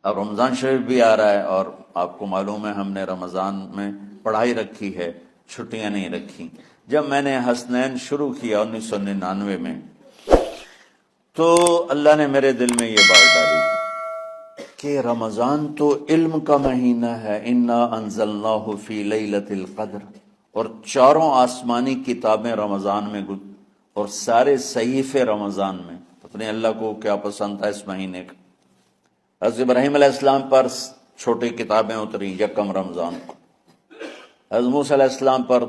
اب رمضان شریف بھی آ رہا ہے اور آپ کو معلوم ہے ہم نے رمضان میں پڑھائی رکھی ہے، چھٹیاں نہیں رکھی۔ جب میں نے حسنین شروع کیا 1999 میں تو اللہ نے میرے دل میں یہ بات ڈالی کہ رمضان تو علم کا مہینہ ہے، انا انزلناہ فی لیلۃ القدر، اور چاروں آسمانی کتابیں رمضان میں اور سارے صحیفے رمضان میں۔ اپنے اللہ کو کیا پسند تھا اس مہینے کا۔ حضرت ابراہیم علیہ السلام پر چھوٹی کتابیں اتری یکم رمضان کو، حضرت موسیٰ علیہ السلام پر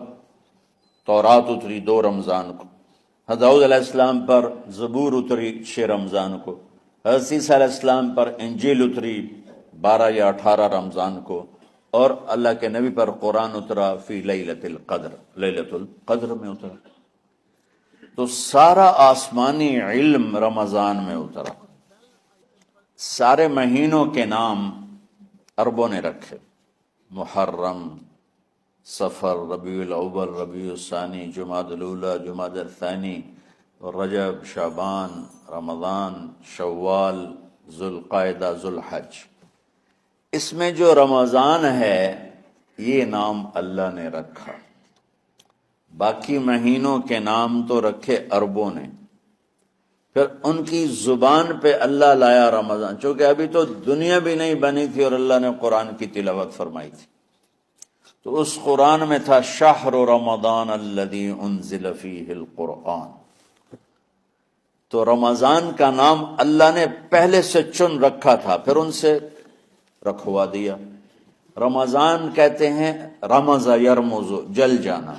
تورات اتری 2 رمضان کو، حضرت داؤد علیہ السلام پر زبور اتری 6 رمضان کو، حضرت عیسیٰ علیہ السلام پر انجیل اتری 12 یا 18 رمضان کو، اور اللہ کے نبی پر قرآن اترا فی لیلۃ القدر، لیلۃ القدر میں اترا۔ تو سارا آسمانی علم رمضان میں اترا۔ سارے مہینوں کے نام عربوں نے رکھے، محرم، صفر، ربیع الاول، ربیع الثانی، جمادی الاولی، جمادی الثانی، رجب، شعبان، رمضان، شوال، ذوالقعدہ، ذوالحج۔ اس میں جو رمضان ہے یہ نام اللہ نے رکھا، باقی مہینوں کے نام تو رکھے عربوں نے۔ پھر ان کی زبان پہ اللہ لایا رمضان، چونکہ ابھی تو دنیا بھی نہیں بنی تھی اور اللہ نے قرآن کی تلاوت فرمائی تھی، تو اس قرآن میں تھا شہر رمضان الذی انزل فیہ القرآن۔ تو رمضان کا نام اللہ نے پہلے سے چن رکھا تھا، پھر ان سے رکھوا دیا۔ رمضان کہتے ہیں رمض یرمز، جل جانا،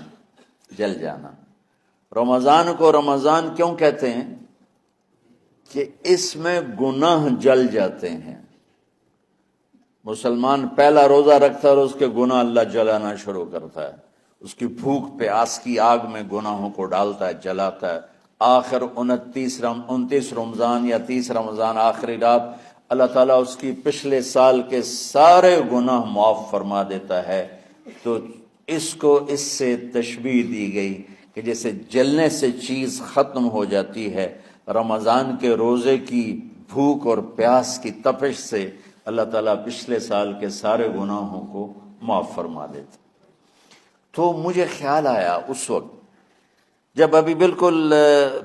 جل جانا۔ رمضان کو رمضان کیوں کہتے ہیں؟ کہ اس میں گناہ جل جاتے ہیں۔ مسلمان پہلا روزہ رکھتا ہے اور اس کے گناہ اللہ جلانا شروع کرتا ہے، اس کی بھوک پیاس کی آگ میں گناہوں کو ڈالتا ہے، جلاتا ہے۔ آخر 29 رمضان یا 30 رمضان آخری رات اللہ تعالیٰ اس کی پچھلے سال کے سارے گناہ معاف فرما دیتا ہے۔ تو اس کو اس سے تشبیہ دی گئی کہ جیسے جلنے سے چیز ختم ہو جاتی ہے، رمضان کے روزے کی بھوک اور پیاس کی تپش سے اللہ تعالیٰ پچھلے سال کے سارے گناہوں کو معاف فرما دیتا۔ تو مجھے خیال آیا اس وقت جب ابھی بالکل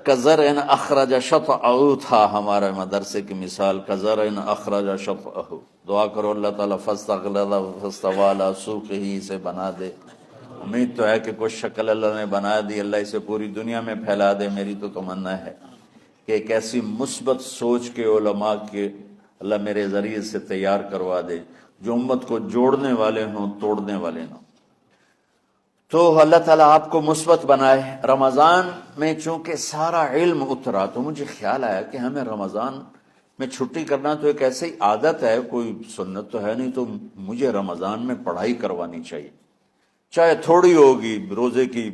کزرع اخرج شطأہ تھا، ہمارے مدرسے کی مثال کزرع اخرج شطأہ، دعا کرو اللہ تعالیٰ فاستغلظ فاستوی علی سوقہ، اسے بنا دے۔ امید تو ہے کہ کچھ شکل اللہ نے بنا دی، اللہ اسے پوری دنیا میں پھیلا دے۔ میری تو تمنا ہے کہ ایک ایسی مثبت سوچ کے علماء کے اللہ میرے ذریعے سے تیار کروا دے جو امت کو جوڑنے والے ہوں، توڑنے والے نہ۔ تو اللہ تعالیٰ آپ کو مثبت بنائے۔ رمضان میں چونکہ سارا علم اترا تو مجھے خیال آیا کہ ہمیں رمضان میں چھٹی کرنا تو ایک ایسی عادت ہے، کوئی سنت تو ہے نہیں، تو مجھے رمضان میں پڑھائی کروانی چاہیے، چاہے تھوڑی ہوگی۔ روزے کی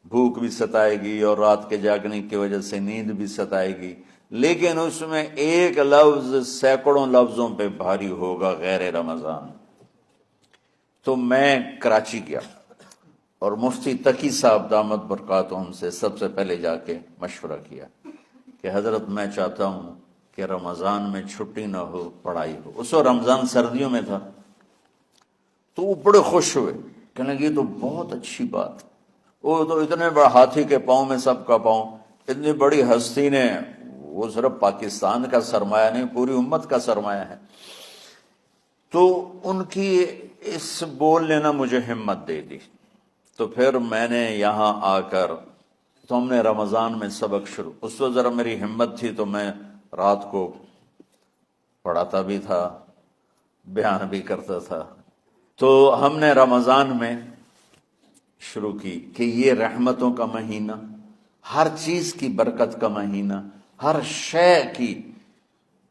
بھوک بھی ستائے گی اور رات کے جاگنے کی وجہ سے نیند بھی ستائے گی، لیکن اس میں ایک لفظ سینکڑوں لفظوں پہ بھاری ہوگا، غیر رمضان۔ تو میں کراچی گیا اور مفتی تقی صاحب دامت برکاتہم سے سب سے پہلے جا کے مشورہ کیا کہ حضرت میں چاہتا ہوں کہ رمضان میں چھٹی نہ ہو، پڑھائی ہو۔ اس وقت رمضان سردیوں میں تھا، تو وہ بڑے خوش ہوئے، کہنے لگے یہ تو بہت اچھی بات۔ وہ تو اتنے بڑے ہاتھی کے پاؤں میں سب کا پاؤں، اتنی بڑی ہستی نے، وہ صرف پاکستان کا سرمایہ نہیں پوری امت کا سرمایہ ہے۔ تو ان کی اس بولنے نے مجھے ہمت دے دی۔ تو پھر میں نے یہاں آ کر تو ہم نے رمضان میں سبق شروع، اس وقت ذرا میری ہمت تھی تو میں رات کو پڑھاتا بھی تھا، بیان بھی کرتا تھا۔ تو ہم نے رمضان میں شروع کی کہ یہ رحمتوں کا مہینہ، ہر چیز کی برکت کا مہینہ، ہر شے کی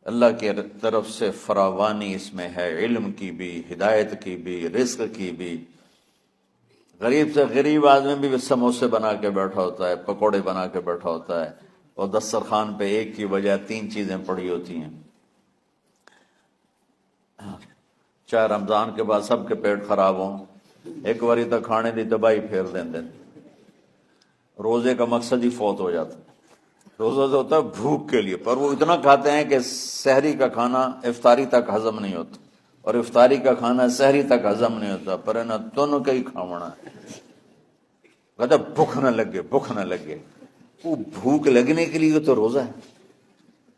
اللہ کی طرف سے فراوانی اس میں ہے، علم کی بھی، ہدایت کی بھی، رزق کی بھی۔ غریب سے غریب آدمی بھی سموسے بنا کے بیٹھا ہوتا ہے، پکوڑے بنا کے بیٹھا ہوتا ہے، اور دسترخوان پہ ایک کی بجائے 3 چیزیں پڑی ہوتی ہیں۔ چاہے رمضان کے بعد سب کے پیٹ خراب ہوں، ایک باری تو کھانے دی تباہی پھیر دیں۔ روزے کا مقصد ہی فوت ہو جاتا ہے۔ روزہ تو ہوتا ہے بھوک کے لیے، پر وہ اتنا کھاتے ہیں کہ سحری کا کھانا افطاری تک ہضم نہیں ہوتا، اور افطاری کا کھانا سحری تک ہضم نہیں ہوتا، پر ہے نا دونوں کا ہی کھاونا ہے۔ کہتا بھوک نہ لگے، بھوک نہ لگے۔ وہ بھوک لگنے کے لیے تو روزہ ہے۔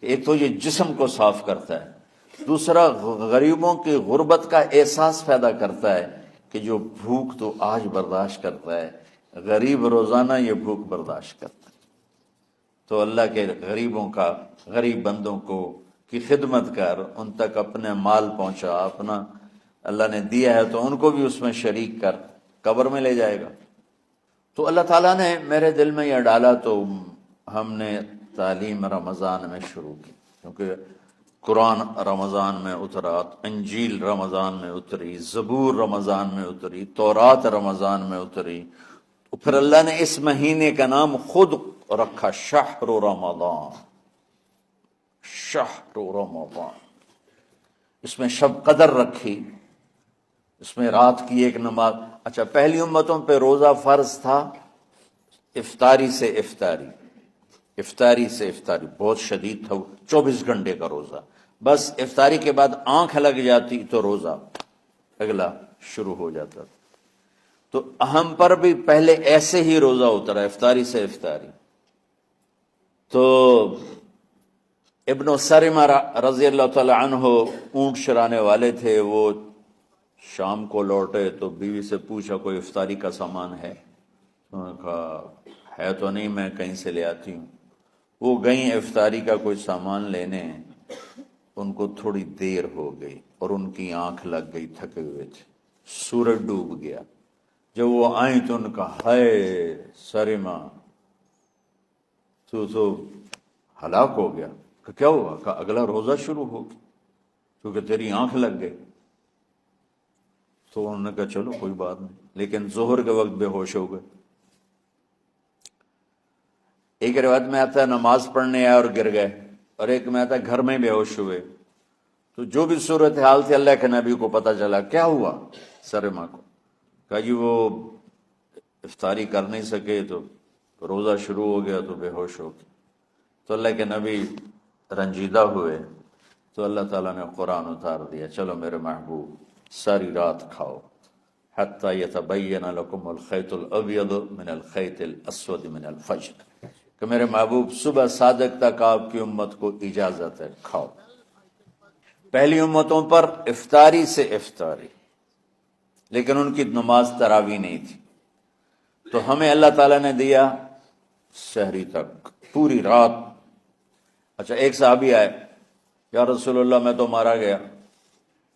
ایک تو یہ جسم کو صاف کرتا ہے، دوسرا غریبوں کی غربت کا احساس پیدا کرتا ہے کہ جو بھوک تو آج برداشت کرتا ہے، غریب روزانہ یہ بھوک برداشت کرتا ہے۔ تو اللہ کے غریبوں کا، غریب بندوں کو کی خدمت کر، ان تک اپنے مال پہنچا، اپنا اللہ نے دیا ہے تو ان کو بھی اس میں شریک کر، قبر میں لے جائے گا۔ تو اللہ تعالیٰ نے میرے دل میں یہ ڈالا تو ہم نے تعلیم رمضان میں شروع کی، کیونکہ قرآن رمضان میں اترا، انجیل رمضان میں اتری، زبور رمضان میں اتری، تورات رمضان میں اتری۔ تو پھر اللہ نے اس مہینے کا نام خود رکھا شہر رمضان، شہر رمضان۔ اس میں شب قدر رکھی، اس میں رات کی ایک نماز۔ اچھا، پہلی امتوں پہ روزہ فرض تھا افطاری سے افطاری، افطاری سے افطاری، بہت شدید تھا، 24 گھنٹے کا روزہ۔ بس افطاری کے بعد آنکھ لگ جاتی تو روزہ اگلا شروع ہو جاتا تھا۔ تو ہم پر بھی پہلے ایسے ہی روزہ اترا، افطاری سے افطاری۔ تو ابن سرمہ رضی اللہ تعالی عنہ اونٹ چرانے والے تھے، وہ شام کو لوٹے تو بیوی سے پوچھا کوئی افطاری کا سامان ہے؟ انہوں نے کہا ہے تو نہیں، میں کہیں سے لے آتی ہوں۔ وہ گئیں افطاری کا کوئی سامان لینے، ان کو تھوڑی دیر ہو گئی اور ان کی آنکھ لگ گئی، تھکے ہوئے تھے، سورج ڈوب گیا۔ جب وہ آئیں تو ان کا ہائے سرمہ تو ہلاک ہو گیا۔ کہ کیا ہوا؟ کہ اگلا روزہ شروع ہو گیا کیونکہ تیری آنکھ لگ گئی۔ تو انہوں نے کہا چلو کوئی بات نہیں، لیکن ظہر کے وقت بے ہوش ہو گئے۔ ایک روایت میں آتا ہے نماز پڑھنے آئے اور گر گئے، اور ایک میں آتا ہے گھر میں بے ہوش ہوئے۔ تو جو بھی صورتحال تھی اللہ کے نبی کو پتہ چلا۔ کیا ہوا سرمہ کو؟ کہا جی وہ افطاری کر نہیں سکے تو روزہ شروع ہو گیا تو بے ہوش ہو گئے۔ تو اللہ کے نبی رنجیدہ ہوئے، تو اللہ تعالیٰ نے قرآن اتار دیا، چلو میرے محبوب ساری رات کھاؤ، حتی یتبین لکم الخیط الابیض من الخیط الاسود من الفجر، کہ میرے محبوب صبح صادق تک آپ کی امت کو اجازت ہے، کھاؤ۔ پہلی امتوں پر افطاری سے افطاری، لیکن ان کی نماز تراویح نہیں تھی۔ تو ہمیں اللہ تعالیٰ نے دیا سحری تک، پوری رات۔ اچھا، ایک صحابی آئے، یا رسول اللہ میں تو مارا گیا۔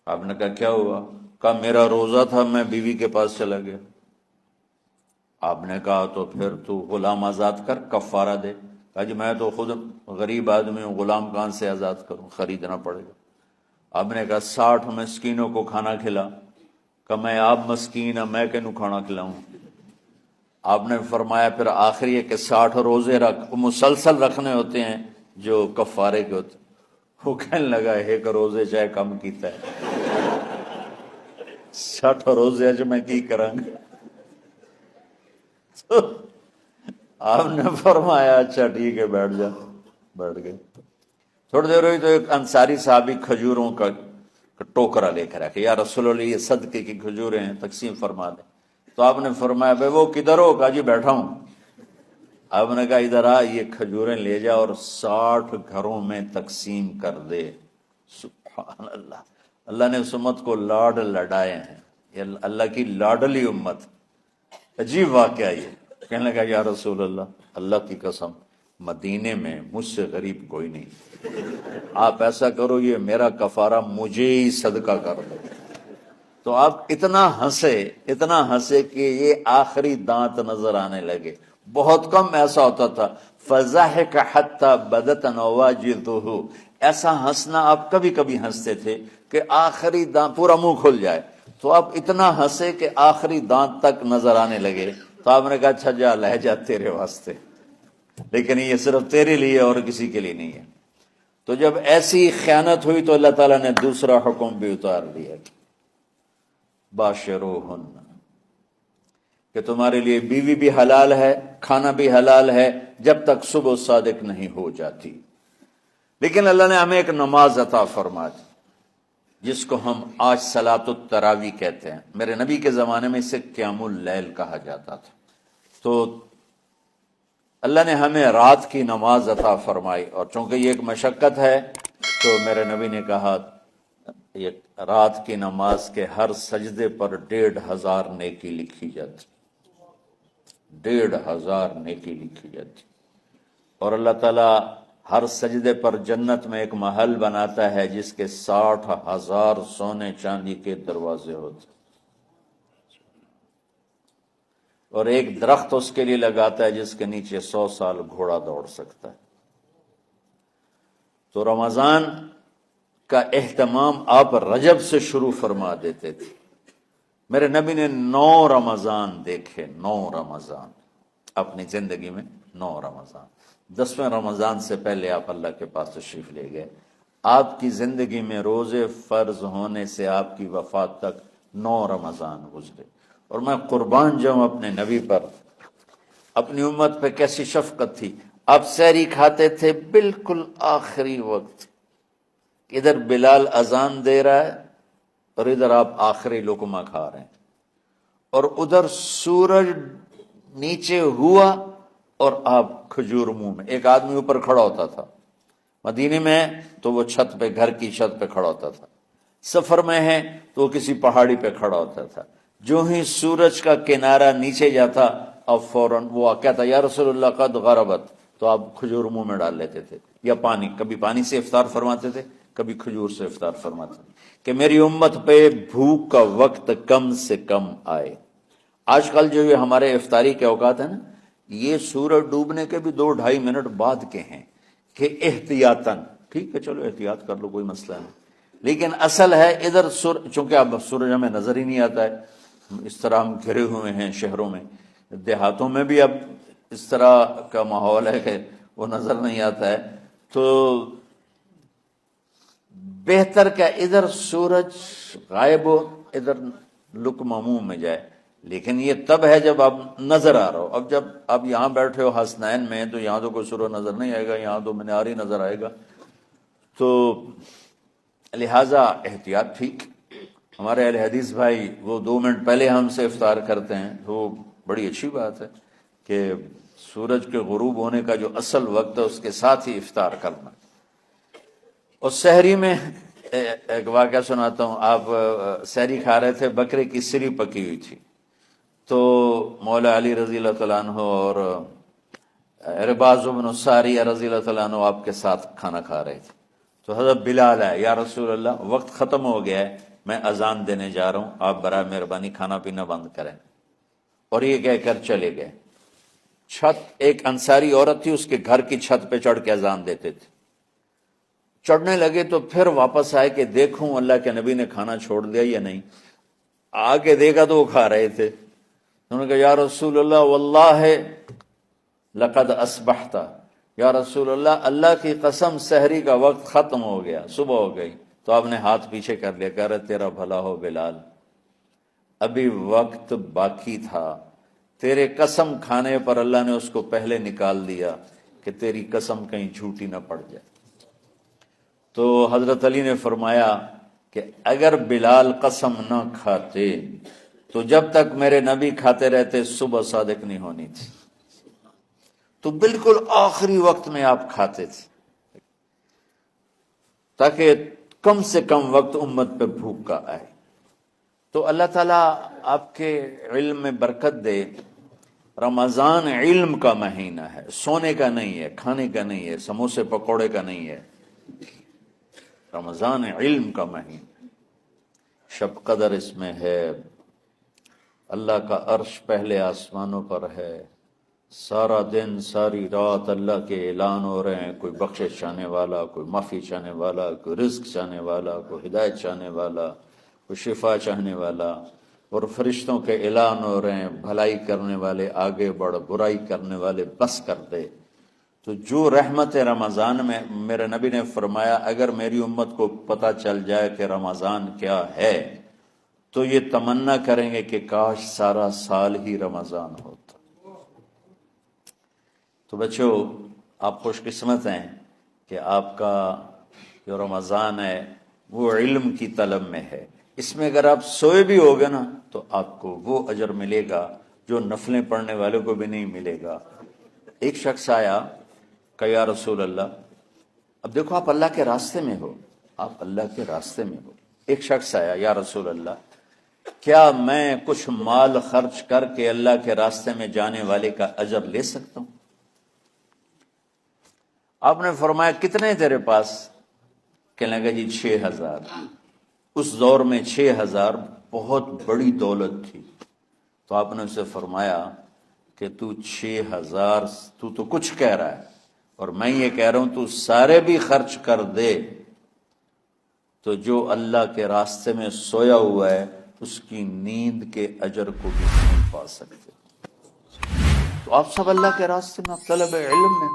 آپ نے کہا کیا ہوا؟ کہا میرا روزہ تھا، میں بیوی کے پاس چلا گیا۔ آپ نے کہا تو پھر تو غلام آزاد کر، کفارہ دے۔ کہا جی میں تو خود غریب آدمی ہوں، غلام کہاں سے آزاد کروں، خریدنا پڑے گا۔ آپ نے کہا 60 مسکینوں کو کھانا کھلا۔ کہ میں آپ مسکین میں کنوں کھانا کھلاؤں؟ آپ نے فرمایا پھر آخری ہے کہ 60 روزے رکھ، مسلسل رکھنے ہوتے ہیں جو کفارے کے ہوتے ہیں۔ وہ کہنے لگا ایک روزے چاہے کم کیتا ہے، 60 روزے اج میں کی کروں گا؟ تو آپ نے فرمایا اچھا ٹھیک ہے بیٹھ جا۔ بیٹھ گئے۔ تھوڑی دیر ہوئی تو ایک انصاری صحابی کھجوروں کا ٹوکرا لے کر آیا، یا رسول اللہ یہ صدقے کی کھجوریں ہیں، تقسیم فرما دیں۔ تو آپ نے فرمایا بھائی وہ کدھر ہو؟ کہا جی بیٹھا ہوں۔ آپ نے کہا ادھر آ، یہ کھجوریں لے جا اور 60 گھروں میں تقسیم کر دے۔ سبحان اللہ، اللہ نے اس امت کو لاڈ لڈائے ہیں، یہ اللہ کی لاڈلی امت۔ عجیب واقعہ یہ، کہنے لگا یا رسول اللہ، اللہ کی قسم مدینے میں مجھ سے غریب کوئی نہیں، آپ ایسا کرو یہ میرا کفارہ مجھے ہی صدقہ کر دو۔ تو آپ اتنا ہنسے کہ یہ آخری دانت نظر آنے لگے۔ بہت کم ایسا ہوتا تھا، فضحک حتی بدت نواجذہ، ایسا ہنسنا آپ کبھی کبھی ہنستے تھے کہ آخری دانت پورا منہ کھل جائے، تو آپ اتنا ہنسے کہ آخری دانت تک نظر آنے لگے۔ تو آپ نے کہا اچھا جا لہ جا تیرے واسطے، لیکن یہ صرف تیرے لیے اور کسی کے لیے نہیں ہے۔ تو جب ایسی خیانت ہوئی تو اللہ تعالیٰ نے دوسرا حکم بھی اتار دیا، باشروہن، کہ تمہارے لیے بیوی بھی حلال ہے، کھانا بھی حلال ہے، جب تک صبح صادق نہیں ہو جاتی۔ لیکن اللہ نے ہمیں ایک نماز عطا فرما دی جس کو ہم آج صلاۃ التراویح کہتے ہیں۔ میرے نبی کے زمانے میں اسے قیام اللیل کہا جاتا تھا۔ تو اللہ نے ہمیں رات کی نماز عطا فرمائی، اور چونکہ یہ ایک مشقت ہے تو میرے نبی نے کہا یہ رات کی نماز کے ہر سجدے پر 1500 نیکی لکھی جاتی، 1500 نیکی لکھی جاتی، اور اللہ تعالیٰ ہر سجدے پر جنت میں ایک محل بناتا ہے جس کے 60,000 سونے چاندی کے دروازے ہوتے، اور ایک درخت اس کے لیے لگاتا ہے جس کے نیچے 100 سال گھوڑا دوڑ سکتا ہے۔ تو رمضان کا اہتمام آپ رجب سے شروع فرما دیتے تھے۔ میرے نبی نے 9 رمضان دیکھے، 9 رمضان اپنی زندگی میں، 9 رمضان۔ 10ویں رمضان سے پہلے آپ اللہ کے پاس تشریف لے گئے۔ آپ کی زندگی میں روزے فرض ہونے سے آپ کی وفات تک 9 رمضان گزرے، اور میں قربان جاؤں اپنے نبی پر، اپنی امت پہ کیسی شفقت تھی۔ آپ سحری کھاتے تھے بالکل آخری وقت، ادھر بلال اذان دے رہا ہے اور ادھر آپ آخری لقمہ کھا رہے ہیں، اور ادھر سورج نیچے ہوا اور آپ کھجور منہ میں۔ ایک آدمی اوپر کھڑا ہوتا تھا مدینے میں تو وہ چھت پہ، گھر کی چھت پہ کھڑا ہوتا تھا، سفر میں ہے تو وہ کسی پہاڑی پہ کھڑا ہوتا تھا۔ جو ہی سورج کا کنارہ نیچے جاتا اب فوراً وہ کہتا یا رسول اللہ قد غربت، تو آپ کھجور منہ میں ڈال لیتے تھے، یا پانی، کبھی پانی سے افطار فرماتے تھے، کبھی کھجور سے افطار فرماتے تھے، کہ میری امت پہ بھوک کا وقت کم سے کم آئے۔ آج کل جو یہ ہمارے افطاری کے اوقات ہیں نا، یہ سورج ڈوبنے کے بھی 2-2.5 منٹ بعد کے ہیں، کہ احتیاطاً، ٹھیک ہے چلو احتیاط کر لو، کوئی مسئلہ نہیں، لیکن اصل ہے ادھر چونکہ اب سورج ہمیں نظر ہی نہیں آتا ہے، اس طرح ہم گھرے ہوئے ہیں شہروں میں، دیہاتوں میں بھی اب اس طرح کا ماحول ہے کہ وہ نظر نہیں آتا ہے، تو بہتر کہ ادھر سورج غائب ہو، ادھر لقمہ منہ میں جائے۔ لیکن یہ تب ہے جب آپ نظر آ رہا ہو۔ اب جب آپ یہاں بیٹھے ہو حسنین میں تو یہاں تو کوئی سورج نظر نہیں آئے گا، یہاں تو منار ہی نظر آئے گا، تو لہٰذا احتیاط ٹھیک۔ ہمارے اہل حدیث بھائی وہ 2 منٹ پہلے ہم سے افطار کرتے ہیں، تو بڑی اچھی بات ہے کہ سورج کے غروب ہونے کا جو اصل وقت ہے اس کے ساتھ ہی افطار کرنا۔ اور سحری میں ایک واقعہ سناتا ہوں، آپ سحری کھا رہے تھے، بکرے کی سری پکی ہوئی تھی، تو مولا علی رضی اللہ تعالیٰ عنہ اور عرباض بن ساریہ رضی اللہ تعالیٰ عنہ آپ کے ساتھ کھانا کھا رہے تھے، تو حضرت بلال ہے، یا رسول اللہ وقت ختم ہو گیا ہے، میں اذان دینے جا رہا ہوں، آپ برائے مہربانی کھانا پینا بند کریں، اور یہ کہہ کر چلے گئے۔ چھت، ایک انصاری عورت تھی، اس کے گھر کی چھت پہ چڑھ کے اذان دیتے تھے، چڑھنے لگے تو پھر واپس آئے کہ دیکھوں اللہ کے نبی نے کھانا چھوڑ دیا یا نہیں، آگے دیکھا تو وہ کھا رہے تھے۔ انہوں نے کہا یا رسول اللہ واللہ لقد اصبحت، یا رسول اللہ اللہ کی قسم سحری کا وقت ختم ہو گیا، صبح ہو گئی۔ تو آپ نے ہاتھ پیچھے کر لیا، کہہ رہے تیرا بھلا ہو بلال، ابھی وقت باقی تھا، تیرے قسم کھانے پر اللہ نے اس کو پہلے نکال دیا کہ تیری قسم کہیں جھوٹی نہ پڑ جائے۔ تو حضرت علی نے فرمایا کہ اگر بلال قسم نہ کھاتے تو جب تک میرے نبی کھاتے رہتے صبح صادق نہیں ہونی تھی، تو بالکل آخری وقت میں آپ کھاتے تھے تاکہ کم سے کم وقت امت پہ بھوک کا آئے۔ تو اللہ تعالیٰ آپ کے علم میں برکت دے۔ رمضان علم کا مہینہ ہے، سونے کا نہیں ہے، کھانے کا نہیں ہے، سموسے پکوڑے کا نہیں ہے، رمضان علم کا مہینہ۔ شب قدر اس میں ہے، اللہ کا عرش پہلے آسمانوں پر ہے، سارا دن ساری رات اللہ کے اعلان ہو رہے ہیں، کوئی بخشش چاہنے والا، کوئی معافی چاہنے والا، کوئی رزق چاہنے والا، کوئی ہدایت چاہنے والا، کوئی شفا چاہنے والا، اور فرشتوں کے اعلان ہو رہے ہیں، بھلائی کرنے والے آگے بڑھ، برائی کرنے والے بس کر دے۔ تو جو رحمت رمضان میں، میرے نبی نے فرمایا اگر میری امت کو پتہ چل جائے کہ رمضان کیا ہے تو یہ تمنا کریں گے کہ کاش سارا سال ہی رمضان ہوتا۔ تو بچوں، آپ خوش قسمت ہیں کہ آپ کا جو رمضان ہے وہ علم کی طلب میں ہے۔ اس میں اگر آپ سوئے بھی ہوگے نا تو آپ کو وہ اجر ملے گا جو نفلیں پڑھنے والوں کو بھی نہیں ملے گا۔ ایک شخص آیا کہ یا رسول اللہ، اب دیکھو آپ اللہ کے راستے میں ہو، آپ اللہ کے راستے میں ہو۔ ایک شخص آیا، یا رسول اللہ، کیا میں کچھ مال خرچ کر کے اللہ کے راستے میں جانے والے کا اجر لے سکتا ہوں؟ آپ نے فرمایا کتنے تیرے پاس؟ کہنے لگا جی 6000۔ اس دور میں 6000 بہت بڑی دولت تھی۔ تو آپ نے اسے فرمایا کہ تو 6000 تو کچھ کہہ رہا ہے، اور میں یہ کہہ رہا ہوں تو سارے بھی خرچ کر دے تو جو اللہ کے راستے میں سویا ہوا ہے اس کی نیند کے اجر کو بھی نہیں پا سکتے۔ تو آپ سب اللہ کے راستے میں، طلب علم میں